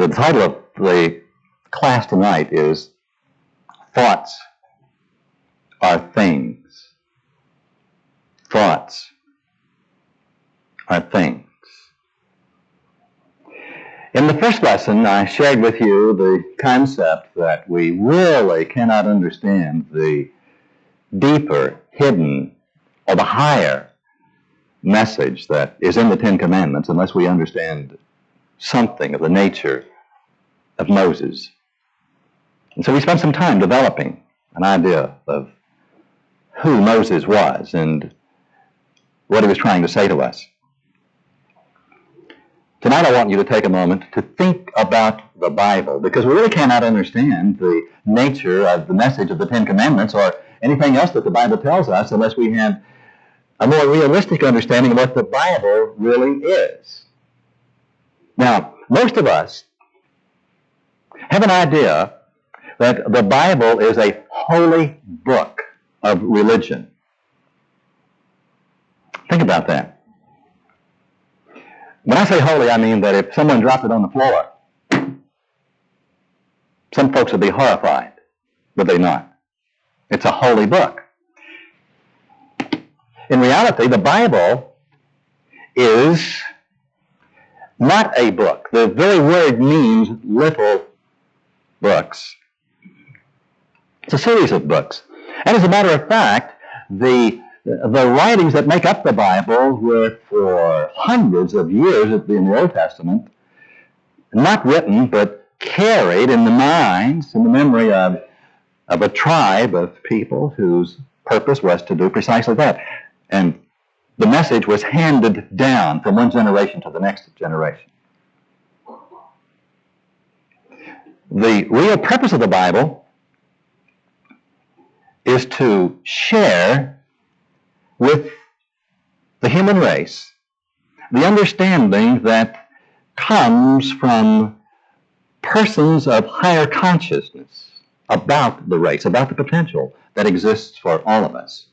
The title of the class tonight is Thoughts Are Things. Thoughts are things. In the first lesson, I shared with you the concept that we really cannot understand the deeper, hidden, or the higher message that is in the Ten Commandments unless we understand something of the nature of Moses. And so we spent some time developing an idea of who Moses was and what he was trying to say to us. Tonight I want you to take a moment to think about the Bible, because we really cannot understand the nature of the message of the Ten Commandments or anything else that the Bible tells us unless we have a more realistic understanding of what the Bible really is. Now, most of us have an idea that the Bible is a holy book of religion. Think about that. When I say holy, I mean that if someone dropped it on the floor, some folks would be horrified, would they not? It's a holy book. In reality, the Bible is not a book. The very word means little books. It's a series of books. And as a matter of fact, the writings that make up the Bible were for hundreds of years in the Old Testament, not written, but carried in the minds and the memory of a tribe of people whose purpose was to do precisely that. And the message was handed down from one generation to the next generation. The real purpose of the Bible is to share with the human race the understanding that comes from persons of higher consciousness about the race, about the potential that exists for all of us.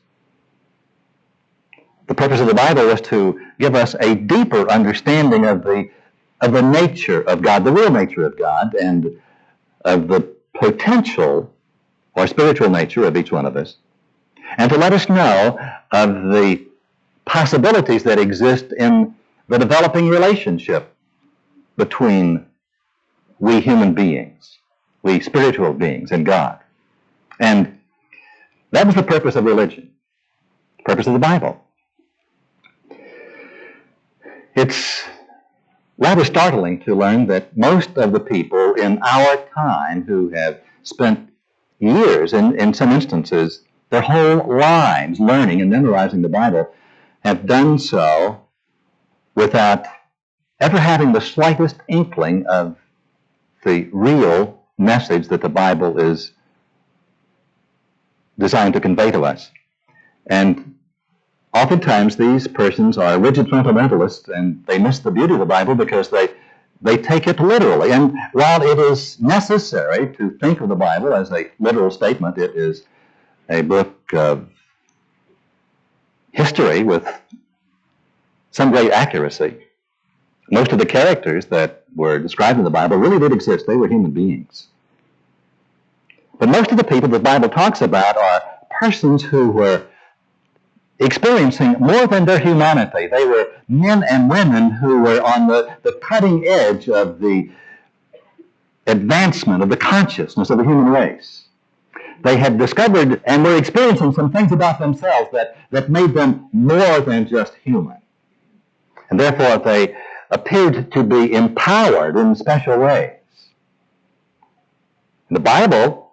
The purpose of the Bible was to give us a deeper understanding of the nature of God, the real nature of God, and of the potential or spiritual nature of each one of us, and to let us know of the possibilities that exist in the developing relationship between we human beings, we spiritual beings, and God. And that was the purpose of religion, the purpose of the Bible. It's rather startling to learn that most of the people in our time who have spent years, in some instances, their whole lives learning and memorizing the Bible, have done so without ever having the slightest inkling of the real message that the Bible is designed to convey to us. And oftentimes these persons are rigid fundamentalists, and they miss the beauty of the Bible because they take it literally. And while it is necessary to think of the Bible as a literal statement, it is a book of history with some great accuracy. Most of the characters that were described in the Bible really did exist. They were human beings. But most of the people the Bible talks about are persons who were experiencing more than their humanity. They were men and women who were on the cutting edge of the advancement of the consciousness of the human race. They had discovered and were experiencing some things about themselves that made them more than just human. And therefore they appeared to be empowered in special ways. The Bible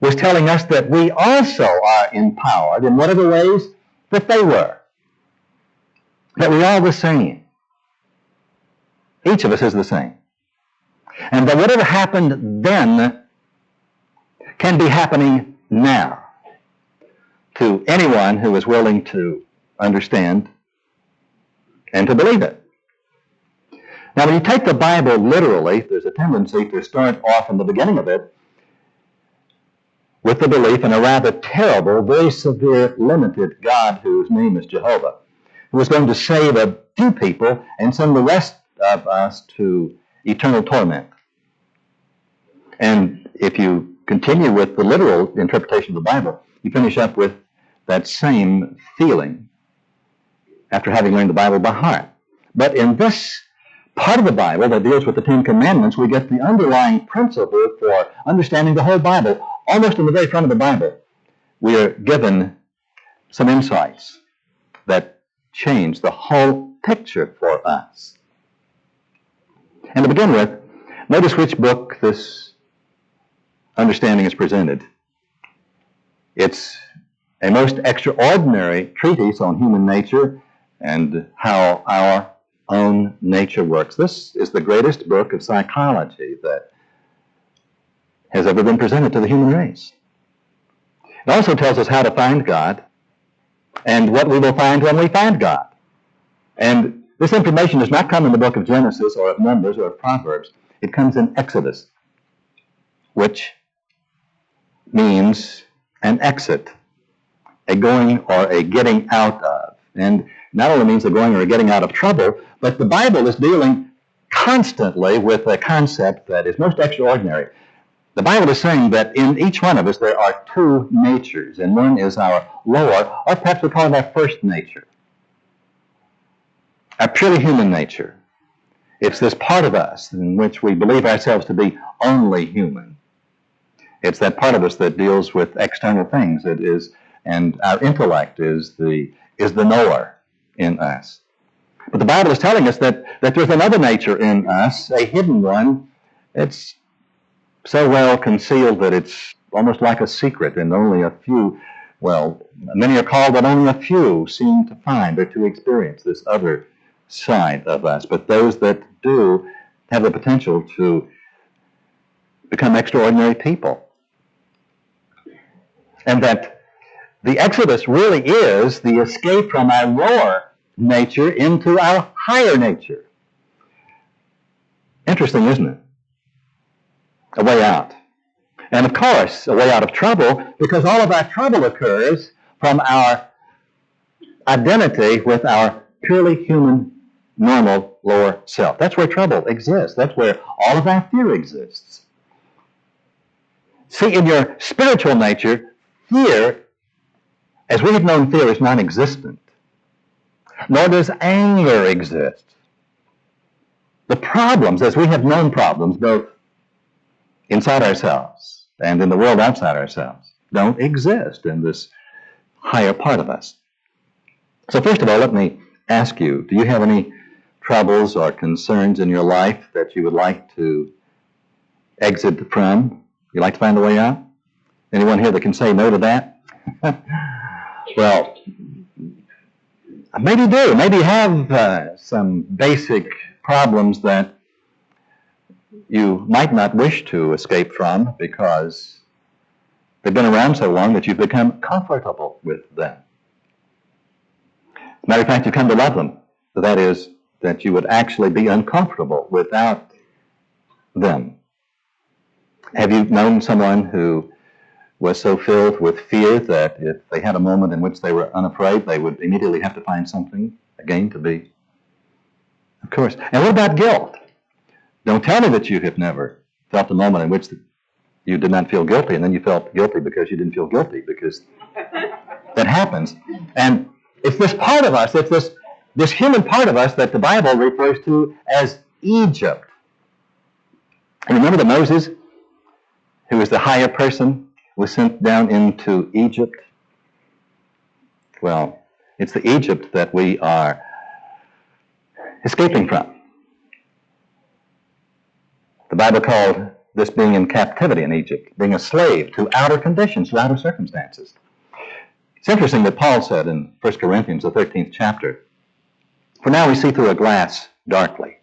was telling us that we also are empowered in whatever ways that they were. That we are the same. Each of us is the same. And that whatever happened then can be happening now to anyone who is willing to understand and to believe it. Now, when you take the Bible literally, there's a tendency to start off in the beginning of it with the belief in a rather terrible, very severe, limited God whose name is Jehovah, who was going to save a few people and send the rest of us to eternal torment. And if you continue with the literal interpretation of the Bible, you finish up with that same feeling after having learned the Bible by heart. But in this part of the Bible that deals with the Ten Commandments, we get the underlying principle for understanding the whole Bible. Almost in the very front of the Bible, we are given some insights that change the whole picture for us. And to begin with, notice which book this understanding is presented. It's a most extraordinary treatise on human nature and how our own nature works. This is the greatest book of psychology that has ever been presented to the human race. It also tells us how to find God and what we will find when we find God. And this information does not come in the book of Genesis or of Numbers or of Proverbs. It comes in Exodus, which means an exit, a going or a getting out of. And not only means a going or a getting out of trouble, but the Bible is dealing constantly with a concept that is most extraordinary. The Bible is saying that in each one of us there are two natures, and one is our lower, or perhaps we call it our first nature, our purely human nature. It's this part of us in which we believe ourselves to be only human. It's that part of us that deals with external things. It is, and our intellect is the knower in us. But the Bible is telling us that there's another nature in us, a hidden one. It's so well concealed that it's almost like a secret, and only a few, well, many are called, but only a few seem to find or to experience this other side of us. But those that do have the potential to become extraordinary people. And that the Exodus really is the escape from our lower nature into our higher nature. Interesting, isn't it? A way out. And of course, a way out of trouble, because all of our trouble occurs from our identity with our purely human, normal, lower self. That's where trouble exists. That's where all of our fear exists. See, in your spiritual nature, fear, as we have known fear, is non-existent. Nor does anger exist. The problems, as we have known problems, both inside ourselves and in the world outside ourselves, don't exist in this higher part of us. So first of all, let me ask you, do you have any troubles or concerns in your life that you would like to exit from? You'd like to find a way out? Anyone here that can say no to that? Well, maybe you do. Maybe you have some basic problems that you might not wish to escape from because they've been around so long that you've become comfortable with them. Matter of fact, you come to love them. That is, that you would actually be uncomfortable without them. Have you known someone who was so filled with fear that if they had a moment in which they were unafraid, they would immediately have to find something again to be? Of course. And what about guilt? Don't tell me that you have never felt a moment in which you did not feel guilty, and then you felt guilty because you didn't feel guilty, because that happens. And it's this part of us, it's this human part of us that the Bible refers to as Egypt. And remember that Moses, who was the higher person, was sent down into Egypt? Well, it's the Egypt that we are escaping from. The Bible called this being in captivity in Egypt, being a slave to outer conditions, to outer circumstances. It's interesting that Paul said in 1 Corinthians, the 13th chapter, "For now we see through a glass darkly,"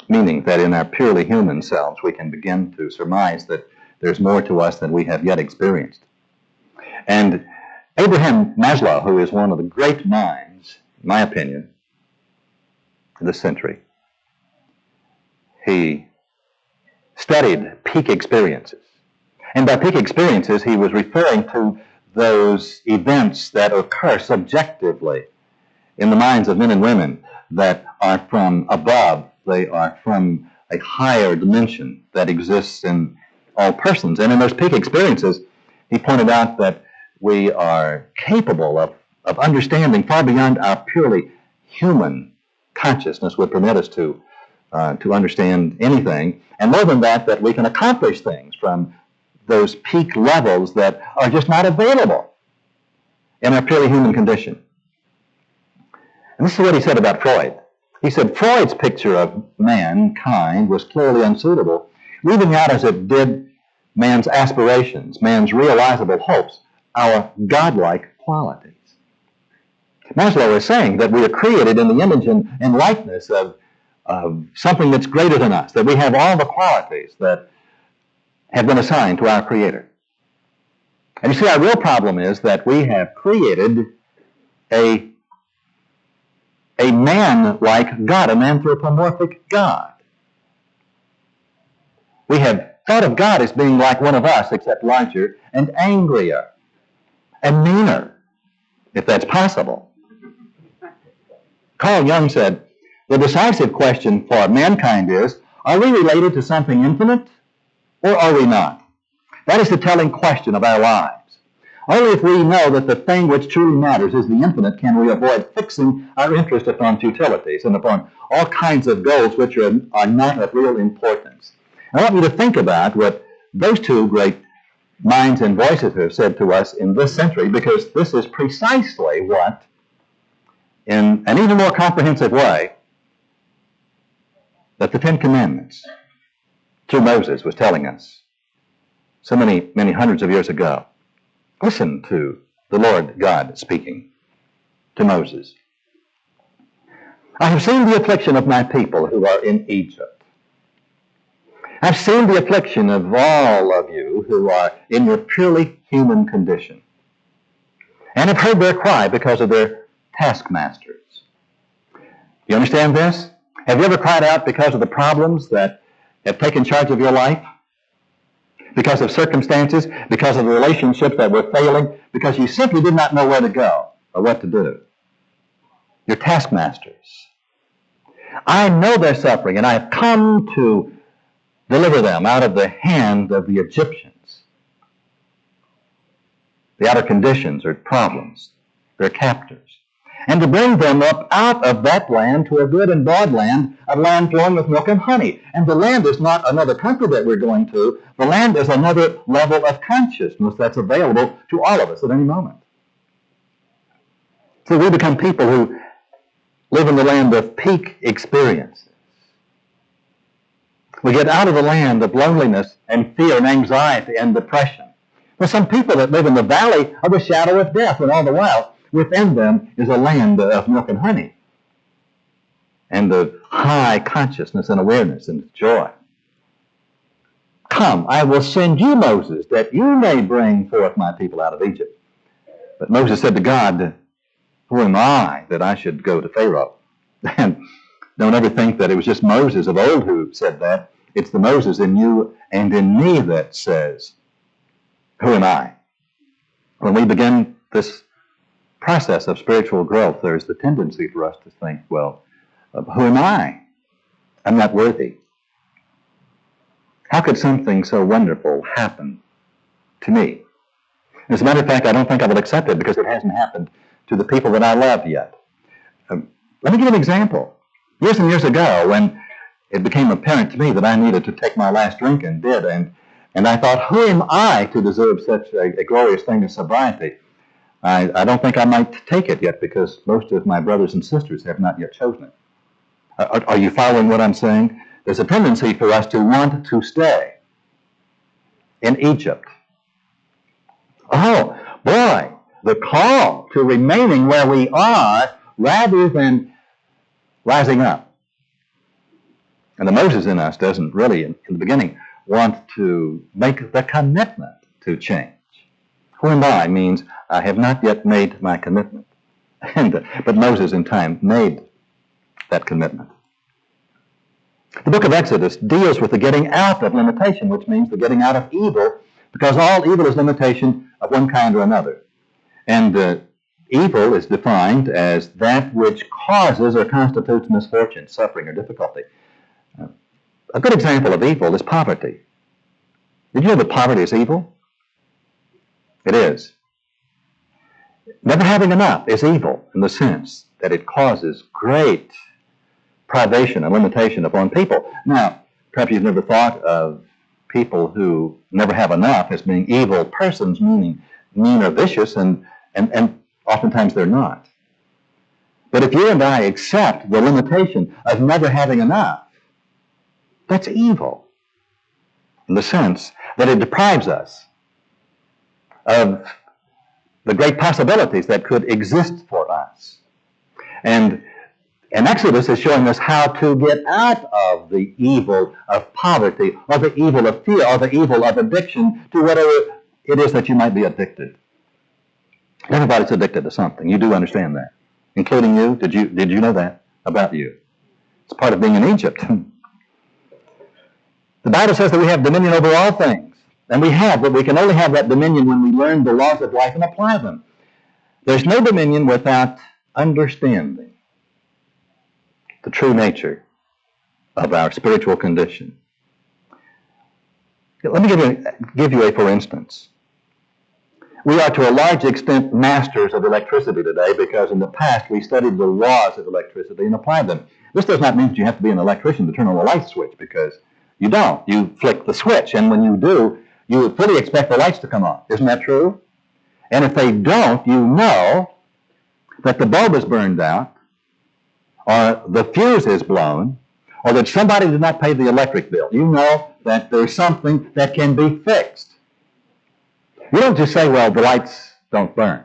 meaning that in our purely human selves we can begin to surmise that there's more to us than we have yet experienced. And Abraham Maslow, who is one of the great minds, in my opinion, of this century, he studied peak experiences. And by peak experiences, he was referring to those events that occur subjectively in the minds of men and women that are from above. They are from a higher dimension that exists in all persons. And in those peak experiences, he pointed out that we are capable of understanding far beyond our purely human consciousness would permit us to understand anything. And more than that, that we can accomplish things from those peak levels that are just not available in our purely human condition. And this is what he said about Freud. He said Freud's picture of mankind was clearly unsuitable, leaving out as it did man's aspirations, man's realizable hopes, our godlike qualities. Maslow is saying that we are created in the image and likeness of something that's greater than us, that we have all the qualities that have been assigned to our Creator. And you see, our real problem is that we have created a man-like God, an anthropomorphic God. We have thought of God as being like one of us, except larger and angrier and meaner, if that's possible. Carl Jung said, the decisive question for mankind is, are we related to something infinite or are we not? That is the telling question of our lives. Only if we know that the thing which truly matters is the infinite can we avoid fixing our interest upon futilities and upon all kinds of goals which are not of real importance. I want you to think about what those two great minds and voices have said to us in this century, because this is precisely what, in an even more comprehensive way, that the Ten Commandments through Moses was telling us so many hundreds of years ago. Listen to the Lord God speaking to Moses. I have seen the affliction of my people who are in Egypt. I've seen the affliction of all of you who are in your purely human condition, and have heard their cry because of their taskmasters. You understand this? Have you ever cried out because of the problems that have taken charge of your life? Because of circumstances, because of the relationships that were failing, because you simply did not know where to go or what to do. Your taskmasters. I know their suffering, and I have come to deliver them out of the hand of the Egyptians. The outer conditions or problems, their captors. And to bring them up out of that land to a good and broad land, a land flowing with milk and honey. And the land is not another country that we're going to. The land is another level of consciousness that's available to all of us at any moment. So we become people who live in the land of peak experiences. We get out of the land of loneliness and fear and anxiety and depression. There's some people that live in the valley of the shadow of death, and all the while, within them is a land of milk and honey, and of high consciousness and awareness and joy. Come, I will send you, Moses, that you may bring forth my people out of Egypt. But Moses said to God, who am I that I should go to Pharaoh? And don't ever think that it was just Moses of old who said that. It's the Moses in you and in me that says, who am I? When we begin this process of spiritual growth, there's the tendency for us to think, well, who am I? I'm not worthy. How could something so wonderful happen to me? As a matter of fact, I don't think I will accept it because it hasn't happened to the people that I love yet. Let me give an example. Years and years ago, when it became apparent to me that I needed to take my last drink, and did, and I thought, who am I to deserve such a glorious thing as sobriety? I don't think I might take it yet because most of my brothers and sisters have not yet chosen it. Are you following what I'm saying? There's a tendency for us to want to stay in Egypt. Oh, boy, the call to remaining where we are rather than rising up. And the Moses in us doesn't really, in the beginning, want to make the commitment to change. Who am I means I have not yet made my commitment. But Moses in time made that commitment. The book of Exodus deals with the getting out of limitation, which means the getting out of evil, because all evil is limitation of one kind or another. And evil is defined as that which causes or constitutes misfortune, suffering, or difficulty. A good example of evil is poverty. Did you know that poverty is evil? It is. Never having enough is evil in the sense that it causes great privation and limitation upon people. Now, perhaps you've never thought of people who never have enough as being evil persons, meaning mean or vicious, and oftentimes they're not. But if you and I accept the limitation of never having enough, that's evil in the sense that it deprives us of the great possibilities that could exist for us. And Exodus is showing us how to get out of the evil of poverty, or the evil of fear, or the evil of addiction to whatever it is that you might be addicted. Everybody's addicted to something. You do understand that, including you. Did you know that about you? It's part of being in Egypt. The Bible says that we have dominion over all things. And we have, but we can only have that dominion when we learn the laws of life and apply them. There's no dominion without understanding the true nature of our spiritual condition. Let me give you a for instance. We are to a large extent masters of electricity today because in the past we studied the laws of electricity and applied them. This does not mean that you have to be an electrician to turn on a light switch, because you don't. You flick the switch, and when you do, you would fully expect the lights to come on. Isn't that true? And if they don't, you know that the bulb is burned out, or the fuse is blown, or that somebody did not pay the electric bill. You know that there's something that can be fixed. You don't just say, well, the lights don't burn.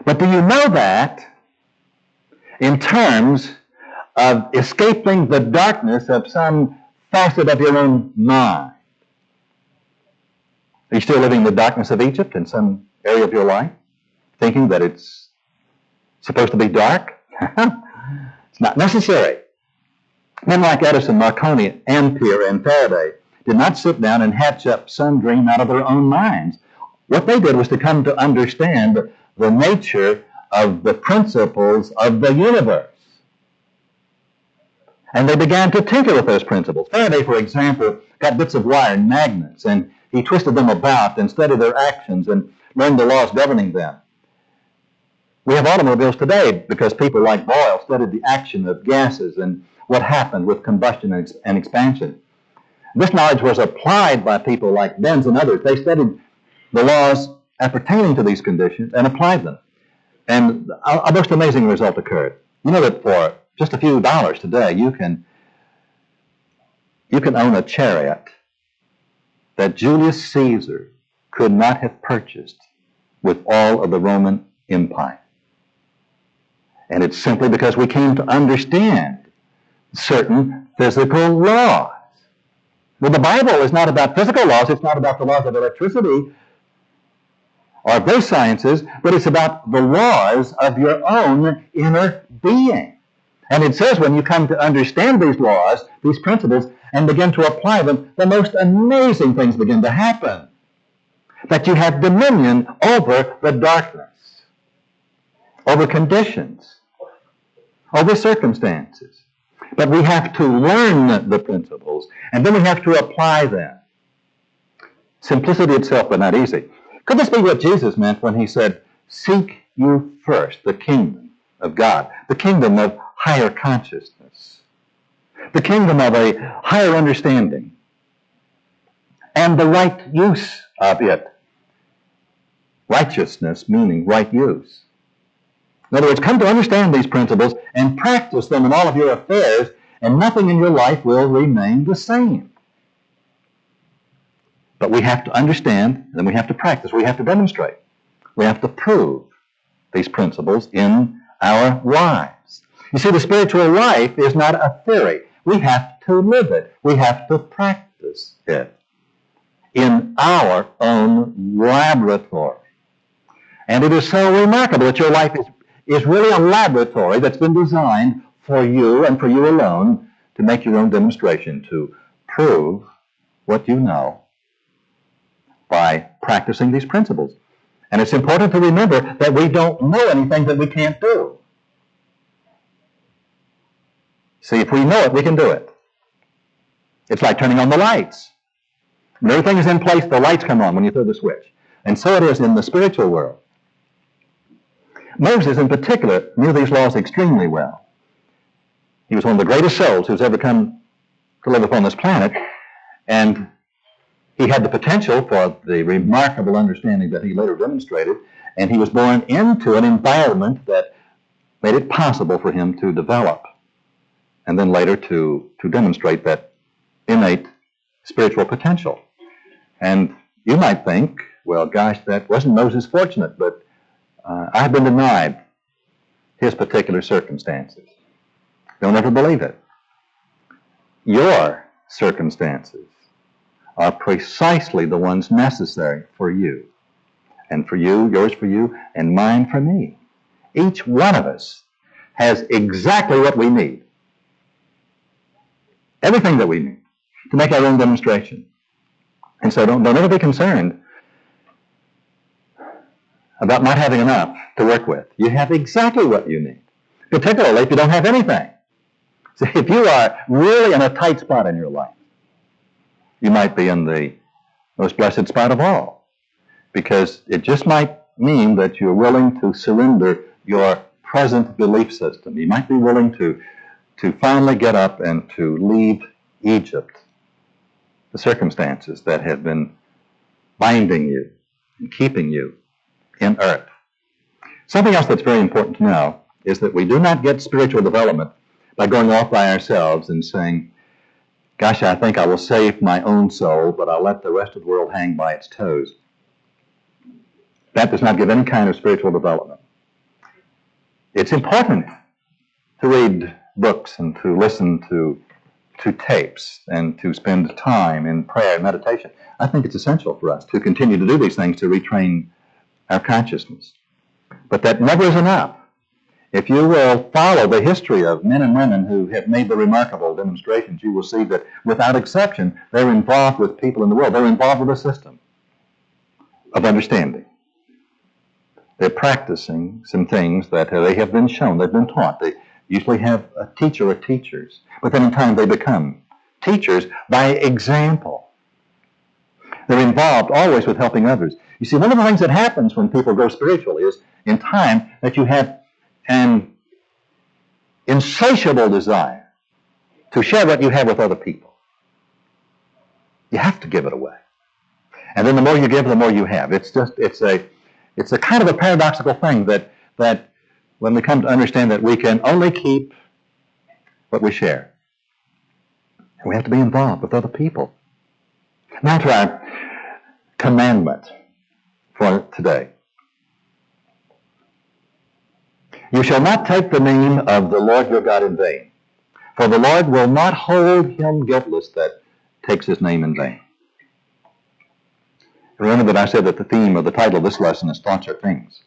But do you know that in terms of escaping the darkness of some facet of your own mind? Are you still living in the darkness of Egypt in some area of your life, thinking that it's supposed to be dark? It's not necessary. Men like Edison, Marconi, Ampere, and Faraday did not sit down and hatch up some dream out of their own minds. What they did was to come to understand the nature of the principles of the universe. And they began to tinker with those principles. Faraday, for example, got bits of wire and magnets, and he twisted them about and studied their actions and learned the laws governing them. We have automobiles today because people like Boyle studied the action of gases and what happened with combustion and expansion. This knowledge was applied by people like Benz and others. They studied the laws appertaining to these conditions and applied them. And a most amazing result occurred. You know that for just a few dollars today, you can own a chariot that Julius Caesar could not have purchased with all of the Roman Empire. And it's simply because we came to understand certain physical laws. Well, the Bible is not about physical laws. It's not about the laws of electricity or of those sciences, but it's about the laws of your own inner being. And it says when you come to understand these laws, these principles, and begin to apply them, the most amazing things begin to happen. That you have dominion over the darkness, over conditions, over circumstances. But we have to learn the principles, and then we have to apply them. Simplicity itself, but not easy. Could this be what Jesus meant when he said, seek you first the kingdom of God, the kingdom of higher consciousness, the kingdom of a higher understanding, and the right use of it? Righteousness meaning right use. In other words, come to understand these principles and practice them in all of your affairs, and nothing in your life will remain the same. But we have to understand, and then we have to practice. We have to demonstrate. We have to prove these principles in our lives. You see, the spiritual life is not a theory. We have to live it. We have to practice it in our own laboratory. And it is so remarkable that your life is really a laboratory that's been designed for you and for you alone to make your own demonstration, to prove what you know by practicing these principles. And it's important to remember that we don't know anything that we can't do. See, if we know it, we can do it. It's like turning on the lights. When everything is in place, the lights come on when you throw the switch. And so it is in the spiritual world. Moses, in particular, knew these laws extremely well. He was one of the greatest souls who's ever come to live upon this planet, and he had the potential for the remarkable understanding that he later demonstrated, and he was born into an environment that made it possible for him to develop and then later to demonstrate that innate spiritual potential. And you might think, well, gosh, that wasn't Moses fortunate, but I've been denied his particular circumstances. Don't ever believe it. Your circumstances are precisely the ones necessary for you. And for you, yours for you, and mine for me. Each one of us has exactly what we need. Everything that we need to make our own demonstration. And so don't ever be concerned about not having enough to work with. You have exactly what you need, particularly if you don't have anything. So if you are really in a tight spot in your life, you might be in the most blessed spot of all, because it just might mean that you're willing to surrender your present belief system. You might be willing to finally get up and to leave Egypt, the circumstances that have been binding you and keeping you in earth. Something else that's very important to know is that we do not get spiritual development by going off by ourselves and saying, gosh, I think I will save my own soul, but I'll let the rest of the world hang by its toes. That does not give any kind of spiritual development. It's important to read books and to listen to tapes and to spend time in prayer and meditation. I think it's essential for us to continue to do these things to retrain our consciousness. But that never is enough. If you will follow the history of men and women who have made the remarkable demonstrations, you will see that without exception, they're involved with people in the world. They're involved with a system of understanding. They're practicing some things that they have been shown, they've been taught. They usually have a teacher or teachers, but then in time they become teachers by example. They're involved always with helping others. You see, one of the things that happens when people grow spiritually is in time that you have an insatiable desire to share what you have with other people. You have to give it away. And then the more you give, the more you have. It's a kind of a paradoxical thing that when we come to understand that we can only keep what we share. And we have to be involved with other people. Now to our commandment for today. You shall not take the name of the Lord your God in vain, for the Lord will not hold him guiltless that takes his name in vain. Remember that I said that the theme or the title of this lesson is Thoughts Are Things.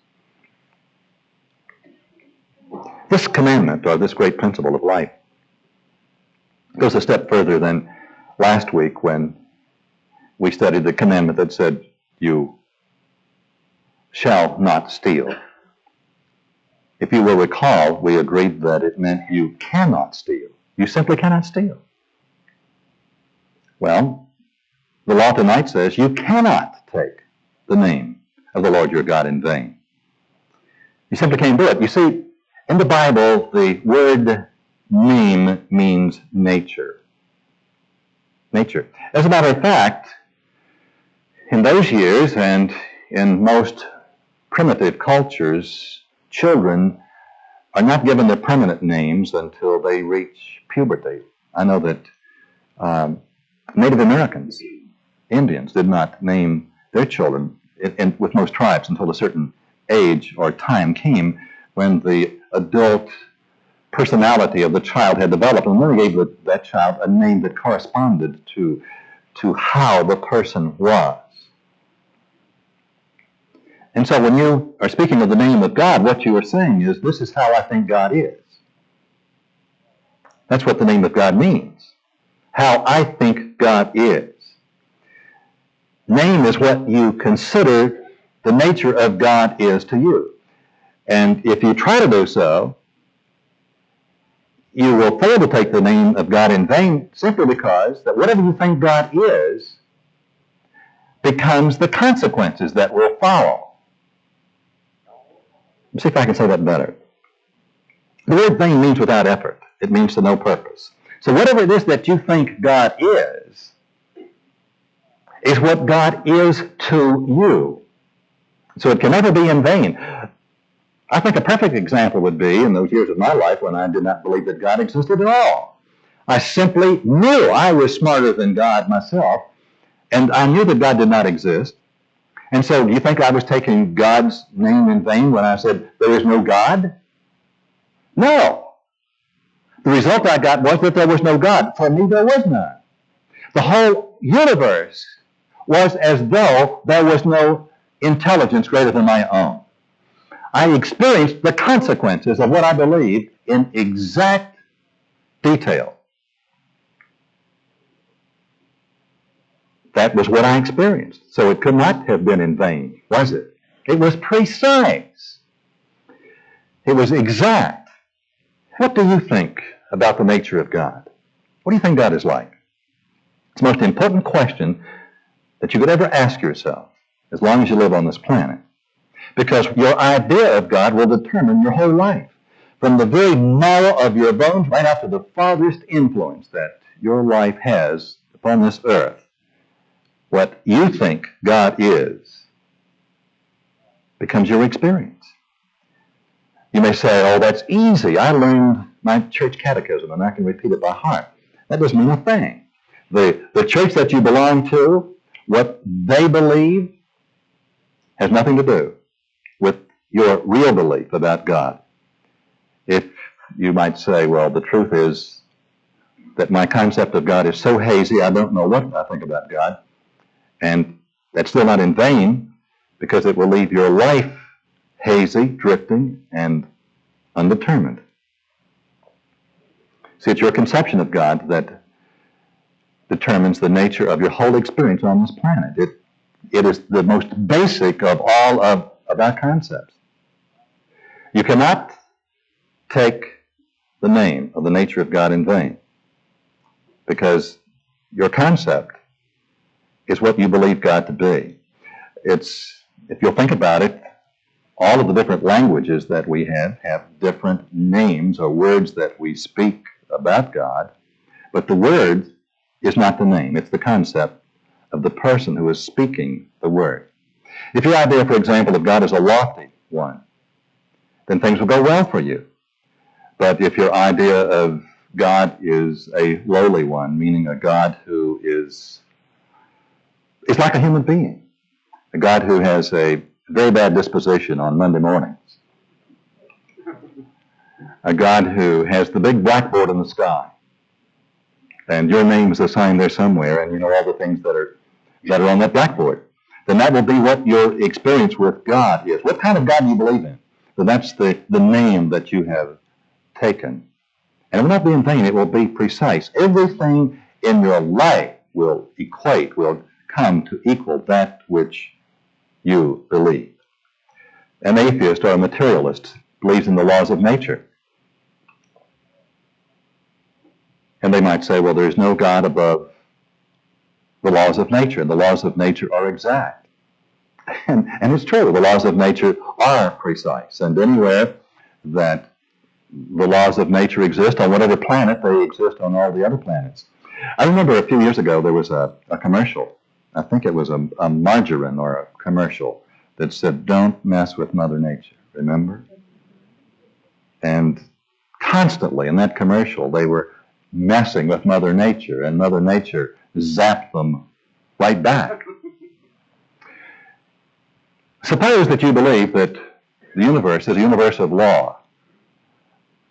This commandment, or this great principle of life, goes a step further than last week when we studied the commandment that said, you shall not steal. If you will recall, we agreed that it meant you cannot steal. You simply cannot steal. Well, the law tonight says you cannot take the name of the Lord your God in vain. You simply can't do it. You see, in the Bible, the word name means nature. Nature. As a matter of fact, in those years and in most primitive cultures, children are not given their permanent names until they reach puberty. I know that Native Americans, Indians, did not name their children with most tribes until a certain age or time came when the adult personality of the child had developed, and then they gave that child a name that corresponded to how the person was. And so when you are speaking of the name of God, what you are saying is, this is how I think God is. That's what the name of God means. How I think God is. Name is what you consider the nature of God is to you. And if you try to do so, you will fail to take the name of God in vain simply because that whatever you think God is becomes the consequences that will follow. Let's see if I can say that better. The word vain means without effort. It means to no purpose. So whatever it is that you think God is what God is to you. So it can never be in vain. I think a perfect example would be in those years of my life when I did not believe that God existed at all. I simply knew I was smarter than God myself, and I knew that God did not exist. And so do you think I was taking God's name in vain when I said there is no God? No. The result I got was that there was no God. For me, there was none. The whole universe was as though there was no intelligence greater than my own. I experienced the consequences of what I believed in exact detail. That was what I experienced. So it could not have been in vain, was it? It was precise. It was exact. What do you think about the nature of God? What do you think God is like? It's the most important question that you could ever ask yourself as long as you live on this planet. Because your idea of God will determine your whole life. From the very marrow of your bones right out to the farthest influence that your life has upon this earth. What you think God is becomes your experience. You may say, oh, that's easy. I learned my church catechism and I can repeat it by heart. That doesn't mean a thing. The church that you belong to, what they believe, has nothing to do with your real belief about God. If you might say, well, the truth is that my concept of God is so hazy, I don't know what I think about God. And that's still not in vain, because it will leave your life hazy, drifting, and undetermined. See, it's your conception of God that determines the nature of your whole experience on this planet. It is the most basic of all of our concepts. You cannot take the name of the nature of God in vain, because your concept is what you believe God to be. If you'll think about it, all of the different languages that we have different names or words that we speak about God, but the word is not the name. It's the concept of the person who is speaking the word. If your idea, for example, of God is a lofty one, then things will go well for you. But if your idea of God is a lowly one, meaning a God who is like a human being, a God who has a very bad disposition on Monday mornings, a God who has the big blackboard in the sky, and your name is assigned there somewhere, and you know all the things that are on that blackboard, then that will be what your experience with God is. What kind of God do you believe in? Then that's the name that you have taken. And it will not be in vain. It will be precise. Everything in your life will come to equal that which you believe. An atheist or a materialist believes in the laws of nature. And they might say, well, there's no God above the laws of nature. The laws of nature are exact. And it's true. The laws of nature are precise. And anywhere that the laws of nature exist on whatever planet, they exist on all the other planets. I remember a few years ago there was a commercial. I think it was a margarine or a commercial that said, don't mess with Mother Nature. Remember? And constantly in that commercial they were messing with Mother Nature, and Mother Nature zapped them right back. Suppose that you believe that the universe is a universe of law,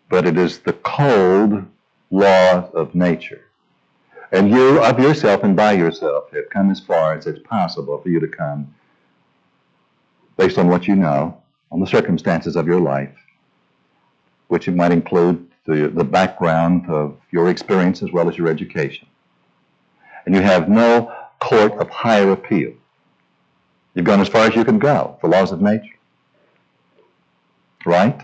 but it is the cold law of nature. And you, of yourself and by yourself, have come as far as it's possible for you to come, based on what you know, on the circumstances of your life, which it might include the background of your experience as well as your education. And you have no court of higher appeal. You've gone as far as you can go, the laws of nature. Right?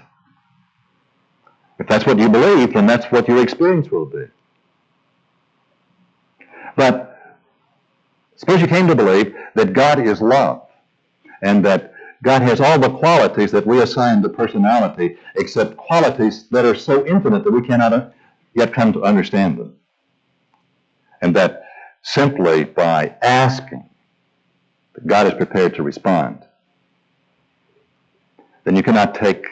If that's what you believe, then that's what your experience will be. But suppose you came to believe that God is love, and that God has all the qualities that we assign to personality, except qualities that are so infinite that we cannot yet come to understand them. And that simply by asking, that God is prepared to respond. Then you cannot take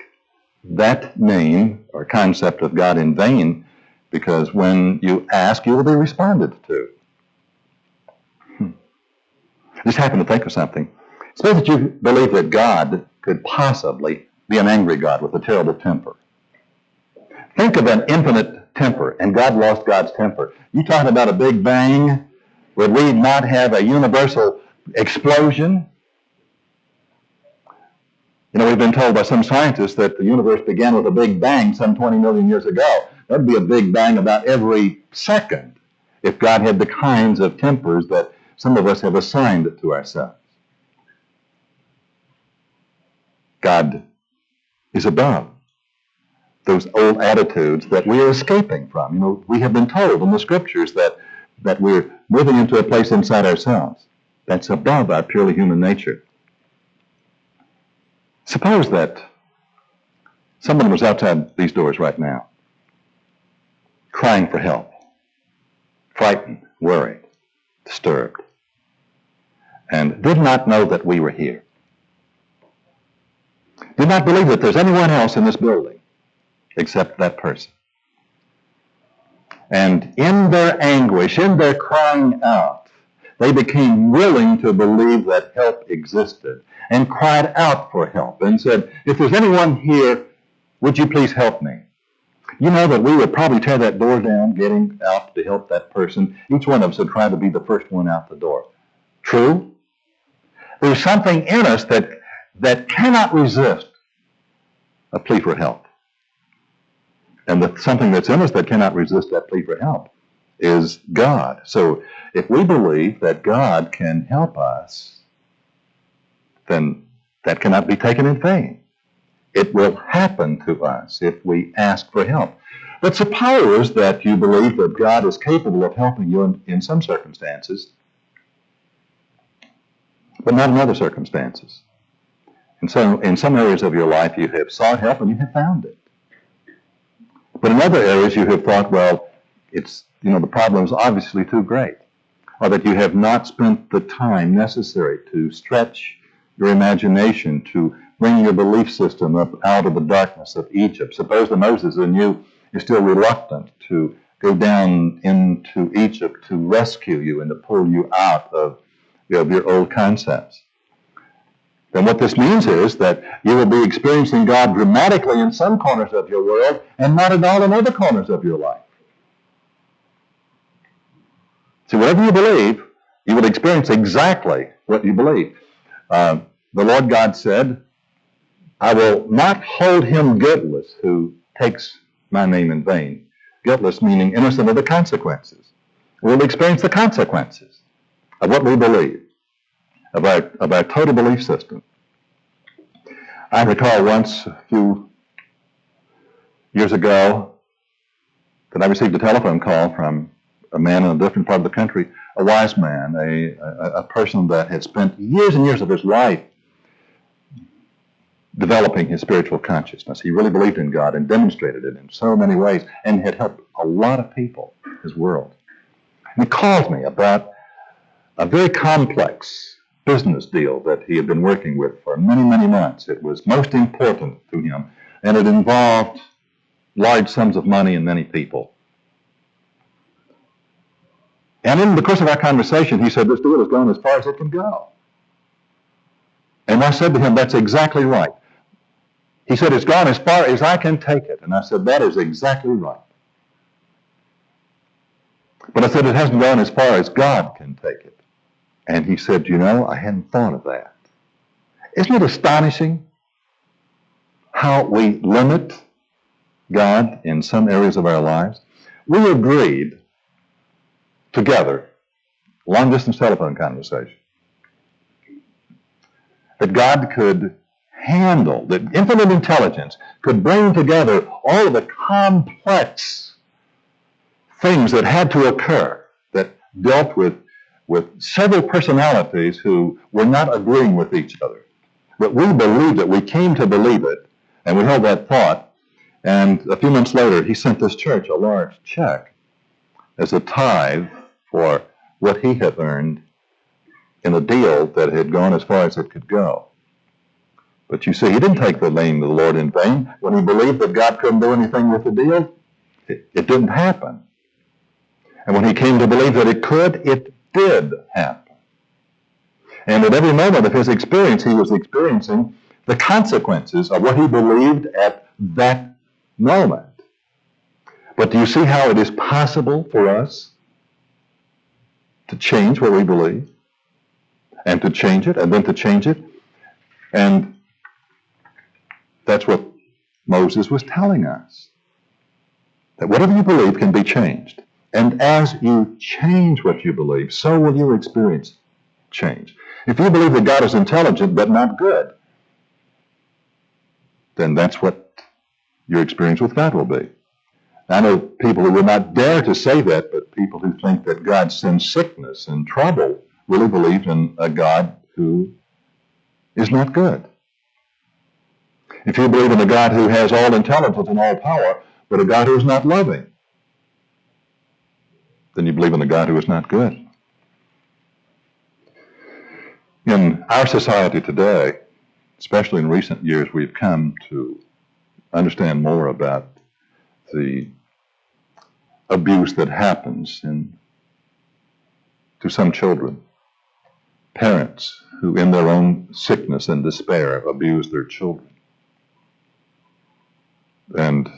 that name or concept of God in vain, because when you ask, you will be responded to. I just happened to think of something. Suppose that you believe that God could possibly be an angry God with a terrible temper. Think of an infinite temper, and God lost God's temper. You talking about a big bang? Would we not have a universal explosion? You know, we've been told by some scientists that the universe began with a big bang some 20 million years ago. That would be a big bang about every second if God had the kinds of tempers that some of us have assigned to ourselves. God is above those old attitudes that we are escaping from. You know, we have been told in the scriptures that we're moving into a place inside ourselves that's above our purely human nature. Suppose that someone was outside these doors right now, crying for help, frightened, worried, disturbed, and did not know that we were here. Did not believe that there's anyone else in this building except that person. And in their anguish, in their crying out, they became willing to believe that help existed and cried out for help and said, if there's anyone here, would you please help me? You know that we would probably tear that door down, getting out to help that person. Each one of us would try to be the first one out the door. True? There's something in us that cannot resist a plea for help. And something that's in us that cannot resist that plea for help is God. So if we believe that God can help us, then that cannot be taken in vain. It will happen to us if we ask for help. But suppose that you believe that God is capable of helping you in some circumstances, but not in other circumstances. And so in some areas of your life you have sought help and you have found it. But in other areas you have thought, well, the problem is obviously too great, or that you have not spent the time necessary to stretch your imagination, to bring your belief system up out of the darkness of Egypt. Suppose that Moses in you is still reluctant to go down into Egypt to rescue you and to pull you out of your old concepts. Then what this means is that you will be experiencing God dramatically in some corners of your world and not at all in other corners of your life. See, whatever you believe, you will experience exactly what you believe. The Lord God said, I will not hold him guiltless who takes my name in vain. Guiltless meaning innocent of the consequences. We'll experience the consequences of what we believe, of our total belief system. I recall once, a few years ago, that I received a telephone call from a man in a different part of the country, a wise man, a person that had spent years and years of his life developing his spiritual consciousness. He really believed in God and demonstrated it in so many ways and had helped a lot of people in his world. And he called me about a very complex business deal that he had been working with for many, many months. It was most important to him, and it involved large sums of money and many people. And in the course of our conversation, he said, this deal has gone as far as it can go. And I said to him, that's exactly right. He said, it's gone as far as I can take it. And I said, that is exactly right. But I said, it hasn't gone as far as God can take it. And he said, I hadn't thought of that. Isn't it astonishing how we limit God in some areas of our lives? We agreed together, long-distance telephone conversation, that God could handle, that infinite intelligence could bring together all of the complex things that had to occur, that dealt with several personalities who were not agreeing with each other. But we believed it. We came to believe it, and we held that thought. And a few months later, he sent this church a large check as a tithe for what he had earned in a deal that had gone as far as it could go. But you see, he didn't take the name of the Lord in vain. When he believed that God couldn't do anything with the deal, it didn't happen. And when he came to believe that it could, it did happen. And at every moment of his experience, he was experiencing the consequences of what he believed at that moment. But do you see how it is possible for us to change what we believe? And to change it, and then to change it? And that's what Moses was telling us. That whatever you believe can be changed. And as you change what you believe, so will your experience change. If you believe that God is intelligent but not good, then that's what your experience with God will be. I know people who would not dare to say that, but people who think that God sends sickness and trouble really believe in a God who is not good. If you believe in a God who has all intelligence and all power, but a God who is not loving, then you believe in a God who is not good. In our society today, especially in recent years, we've come to understand more about the abuse that happens to some children. Parents who, in their own sickness and despair, abuse their children. And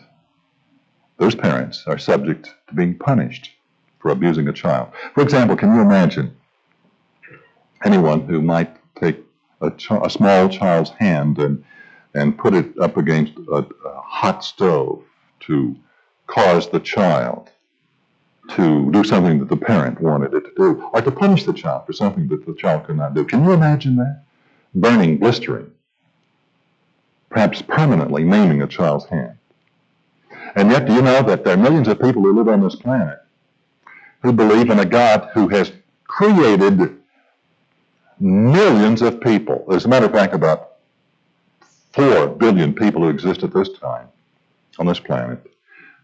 those parents are subject to being punished for abusing a child. For example, can you imagine anyone who might take a small child's hand and put it up against a hot stove to cause the child to do something that the parent wanted it to do, or to punish the child for something that the child could not do? Can you imagine that? Burning, blistering, perhaps permanently maiming a child's hand. And yet, do you know that there are millions of people who live on this planet who believe in a God who has created millions of people? As a matter of fact, about 4 billion people who exist at this time on this planet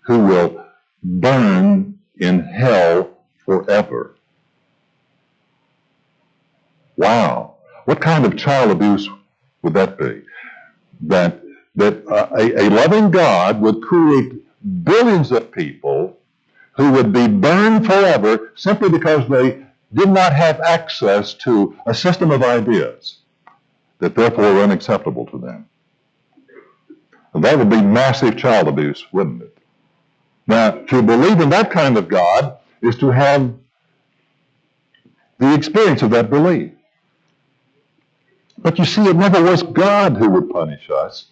who will burn in hell forever. Wow. What kind of child abuse would that be? That a loving God would create billions of people who would be burned forever simply because they did not have access to a system of ideas that therefore were unacceptable to them. And that would be massive child abuse, wouldn't it? Now, to believe in that kind of God is to have the experience of that belief. But you see, it never was God who would punish us.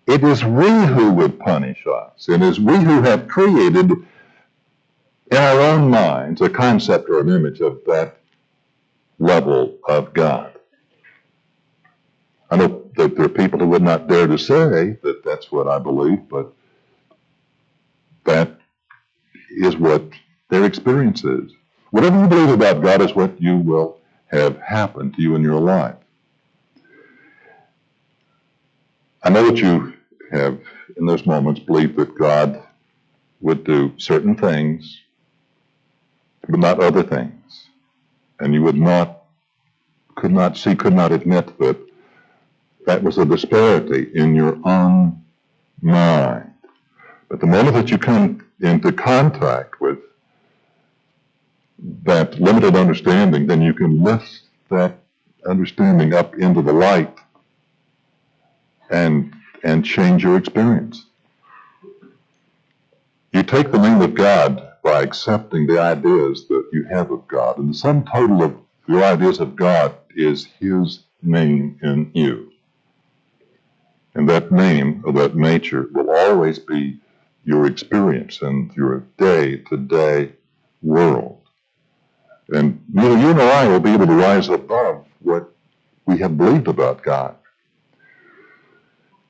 It is we who would punish us. It is we who have created in our own minds a concept or an image of that level of God. I know that there are people who would not dare to say that that's what I believe, but that is what their experience is. Whatever you believe about God is what you will have happen to you in your life. I know that you have, in those moments, believed that God would do certain things, but not other things. And you could not admit that that was a disparity in your own mind. But the moment that you come into contact with that limited understanding, then you can lift that understanding up into the light and change your experience. You take the name of God by accepting the ideas that you have of God, and the sum total of your ideas of God is His name in you. And that name or that nature will always be your experience and your day-to-day world. And neither you nor I will be able to rise above what we have believed about God.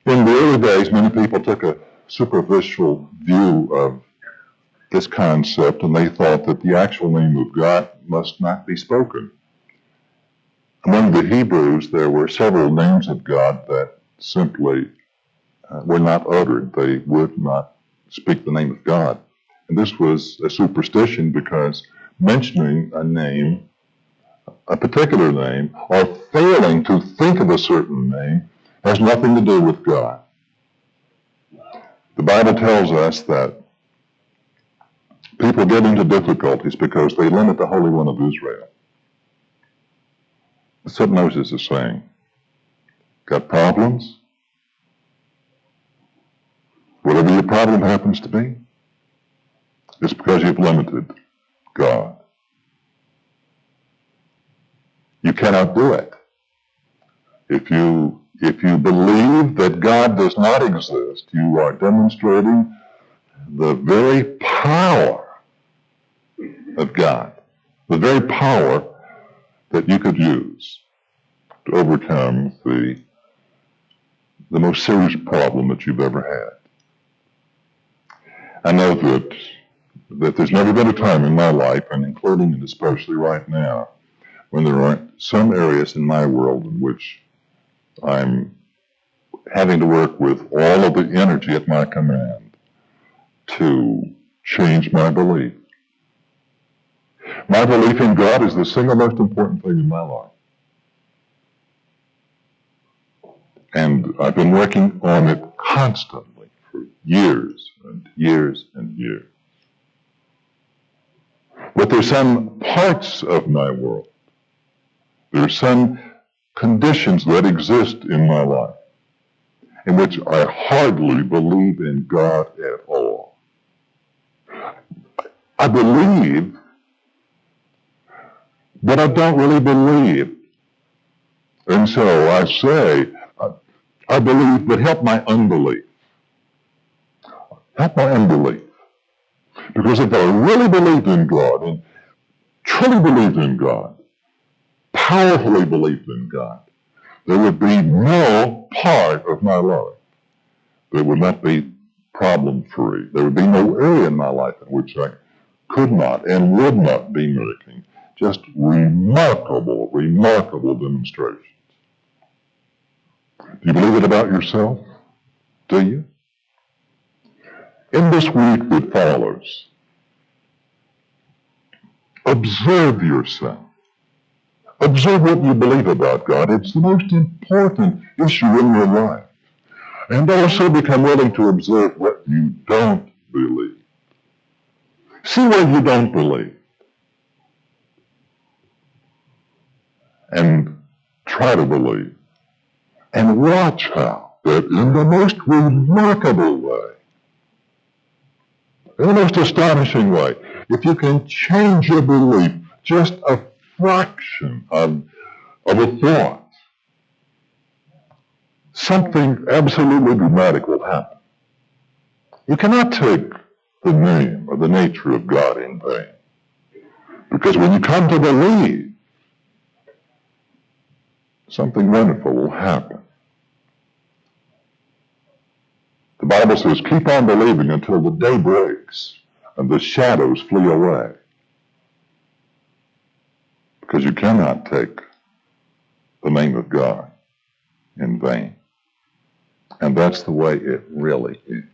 In the early days, many people took a superficial view of this concept, and they thought that the actual name of God must not be spoken. Among the Hebrews, there were several names of God that simply were not uttered. They would not speak the name of God. And this was a superstition because mentioning a name, a particular name, or failing to think of a certain name has nothing to do with God. The Bible tells us that people get into difficulties because they limit the Holy One of Israel. That's what Moses is saying. Got problems? Whatever your problem happens to be, it's because you've limited God. You cannot do it. If you believe that God does not exist, you are demonstrating the very power of God, the very power that you could use to overcome the most serious problem that you've ever had. I know that there's never been a time in my life, and including and especially right now, when there aren't some areas in my world in which I'm having to work with all of the energy at my command to change my belief. My belief in God is the single most important thing in my life. And I've been working on it constantly for years and years and years. But there's some parts of my world, there are some conditions that exist in my life in which I hardly believe in God at all. I believe, but I don't really believe. And so I say, I believe, but help my unbelief. Help my unbelief. Because if I really believed in God and truly believed in God, powerfully believed in God, there would be no part of my life that would not be problem-free. There would be no area in my life in which I could not and would not be making just remarkable, remarkable demonstrations. Do you believe it about yourself? Do you? In this week that follows, observe yourself. Observe what you believe about God. It's the most important issue in your life. And also become willing to observe what you don't believe. See what you don't believe. And try to believe. And watch how that in the most remarkable way, in the most astonishing way, if you can change your belief just a fraction of a thought, something absolutely dramatic will happen. You cannot take the name or the nature of God in vain. Because when you come to believe, something wonderful will happen. The Bible says, keep on believing until the day breaks and the shadows flee away. Because you cannot take the name of God in vain. And that's the way it really is.